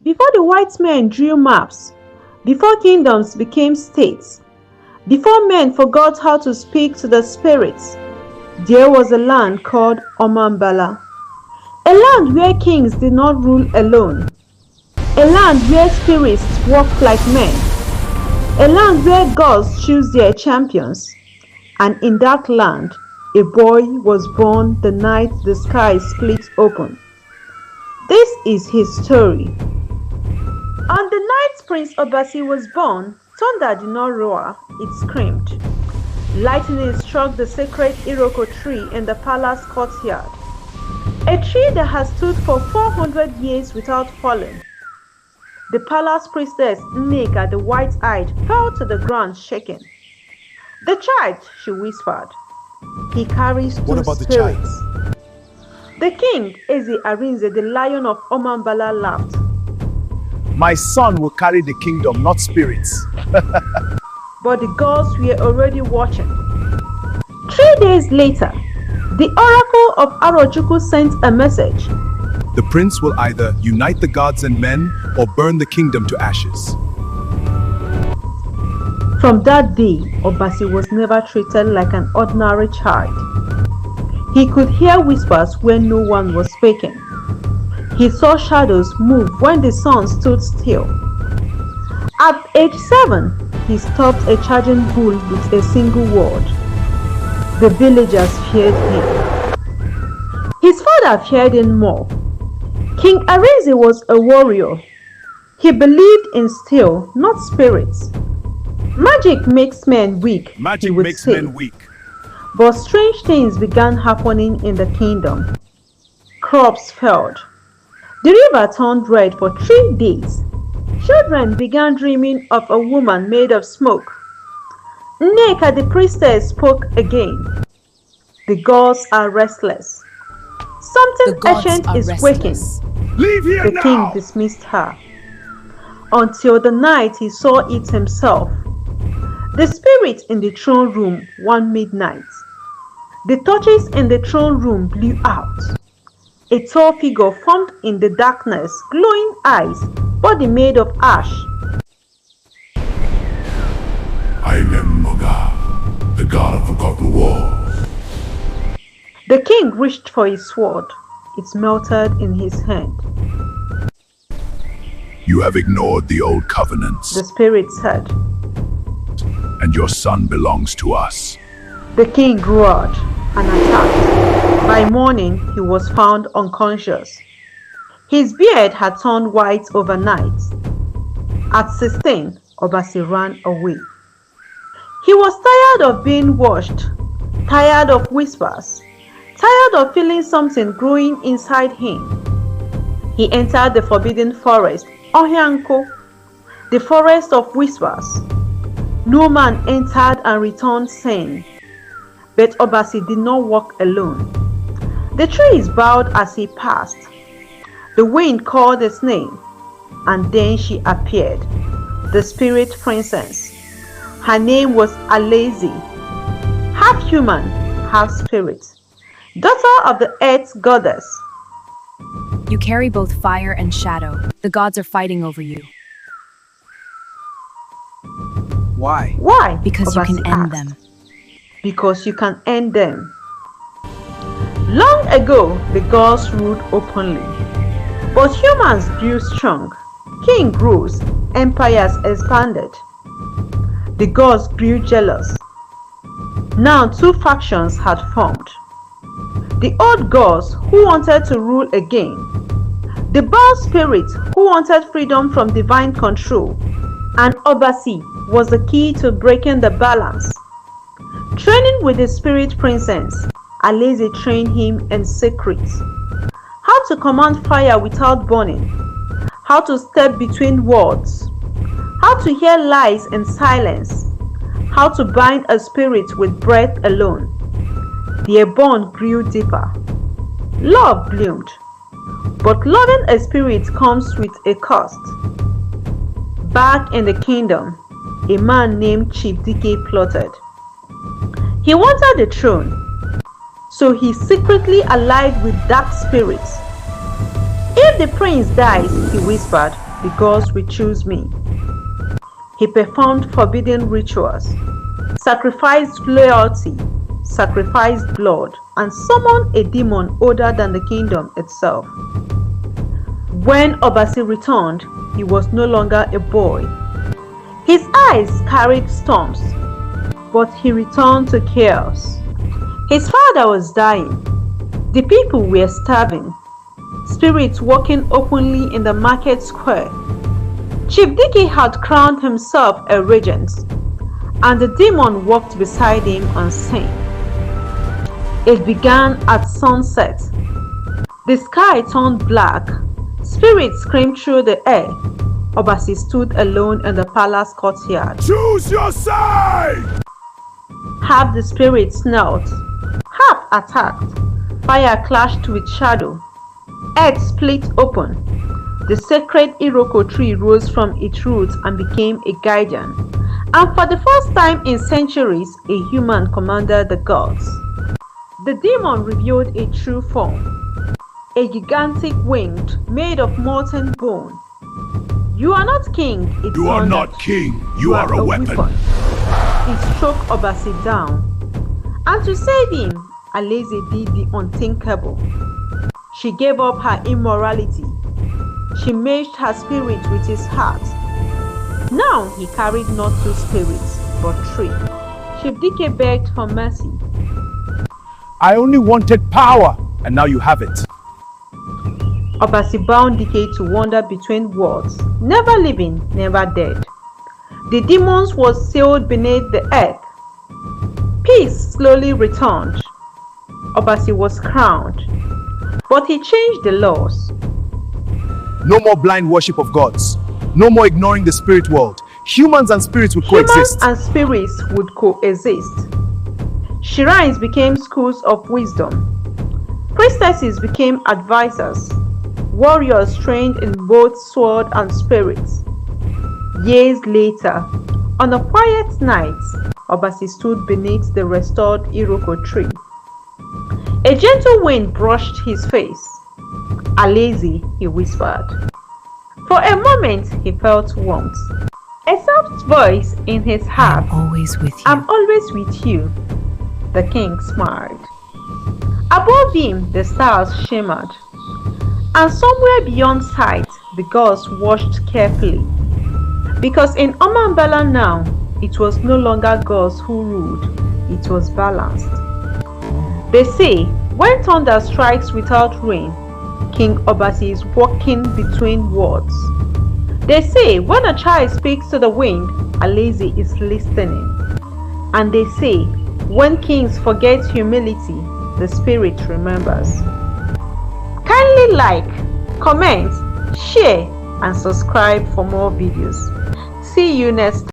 Before the white men drew maps, before kingdoms became states, before men forgot how to speak to the spirits, there was a land called Ọmambala, a land where kings did not rule alone, a land where spirits walked like men, a land where gods choose their champions, and in that land a boy was born the night the sky split open. This is his story. On the night Prince Obasi was born, thunder did not roar, it screamed. Lightning struck the sacred Iroko tree in the palace courtyard, a tree that has stood for 400 years without falling. The palace priestess Nneka the white-eyed fell to the ground shaking. "The child," she whispered. "He carries two What about spirits." the child? The king, Eze Arinze, the lion of Ọmambala, laughed. My son will carry the kingdom, not spirits. But the gods were already watching. 3 days later, the oracle of Arochukwu sent a message. The prince will either unite the gods and men or burn the kingdom to ashes. From that day, Obasi was never treated like an ordinary child. He could hear whispers when no one was speaking. He saw shadows move when the sun stood still. At age 7, he stopped a charging bull with a single word. The villagers feared him. His father feared him more. King Arinze was a warrior. He believed in steel, not spirits. Magic makes men weak, Magic he would makes say. men weak. But strange things began happening in the kingdom. Crops failed. The river turned red for 3 days. Children began dreaming of a woman made of smoke. Nneka the priestess spoke again. The gods are restless. Something ancient is waking. Leave here The now! king dismissed her. Until the night he saw it himself. The spirit in the throne room one midnight. The torches in the throne room blew out. A tall figure formed in the darkness, glowing eyes, body made of ash. I am Moga, the god of forgotten wars. The king reached for his sword. It melted in his hand. You have ignored the old covenants, The spirit said. and your son belongs to us. The king roared and attacked. By morning, he was found unconscious. His beard had turned white overnight. At 16, Obasi ran away. He was tired of being watched, tired of whispers, tired of feeling something growing inside him. He entered the forbidden forest, Ohianko, the forest of whispers. No man entered and returned saying, but Obasi did not walk alone. The trees bowed as he passed. The wind called his name, and then she appeared, the spirit princess. Her name was Alaeze, half human, half spirit, daughter of the earth goddess. You carry both fire and shadow. The gods are fighting over you. Why? Why? Because you can Obasi end asked. them. Because you can end them. Long ago, the gods ruled openly. But humans grew strong. King rose, empires expanded. The gods grew jealous. Now 2 factions had formed. The old gods who wanted to rule again. The Baal spirit who wanted freedom from divine control. And Obasi was the key to breaking the balance. Training with the spirit princess, Alaeze trained him in secret. How to command fire without burning. How to step between words. How to hear lies in silence. How to bind a spirit with breath alone. Their bond grew deeper. Love bloomed. But loving a spirit comes with a cost. Back in the kingdom, a man named Chief Dike plotted. He wanted the throne, so he secretly allied with dark spirits. If the prince dies, he whispered, the gods will choose me. He performed forbidden rituals, sacrificed loyalty, sacrificed blood, and summoned a demon older than the kingdom itself. When Obasi returned, he was no longer a boy. His eyes carried storms, but he returned to chaos. His father was dying. The people were starving. Spirits walking openly in the market square. Chief Dike had crowned himself a regent, and the demon walked beside him unseen. It began at sunset. The sky turned black. Spirits screamed through the air. Obasi stood alone in the palace courtyard. Choose your side! Half the spirits knelt, half attacked. Fire clashed with shadow. Earth split open. The sacred Iroko tree rose from its roots and became a guardian. And for the first time in centuries, a human commanded the gods. The demon revealed a true form, a gigantic winged, made of molten bone. You are not king, it You are thundered. not king, you are a weapon. It struck Obasi down. And to save him, Alaeze did the unthinkable. She gave up her immorality. She merged her spirit with his heart. Now he carried not 2 spirits, but 3. Chief Dike begged for mercy. I only wanted power, and now you have it. Obasi bound Dike to wander between worlds, never living, never dead. The demons was sealed beneath the earth. Peace slowly returned. Obasi was crowned, but he changed the laws. No more blind worship of gods. No more ignoring the spirit world. Humans and spirits will Humans coexist. and spirits would coexist. Shrines became schools of wisdom. Priestesses became advisors. Warriors trained in both sword and spirit. Years later, on a quiet night, Obasi stood beneath the restored Iroko tree. A gentle wind brushed his face. Alaeze, he whispered. For a moment, he felt warmth. A soft voice in his heart. Always with you. I'm always with you. The king smiled. Above him, the stars shimmered. And somewhere beyond sight, the gods watched carefully. Because in Ọmambala now, it was no longer gods who ruled, it was balanced. They say, when thunder strikes without rain, King Obasi is walking between worlds. They say, when a child speaks to the wind, Alaeze is listening. And they say, when kings forget humility, the spirit remembers. Kindly like, comment, share, and subscribe for more videos. See you next time.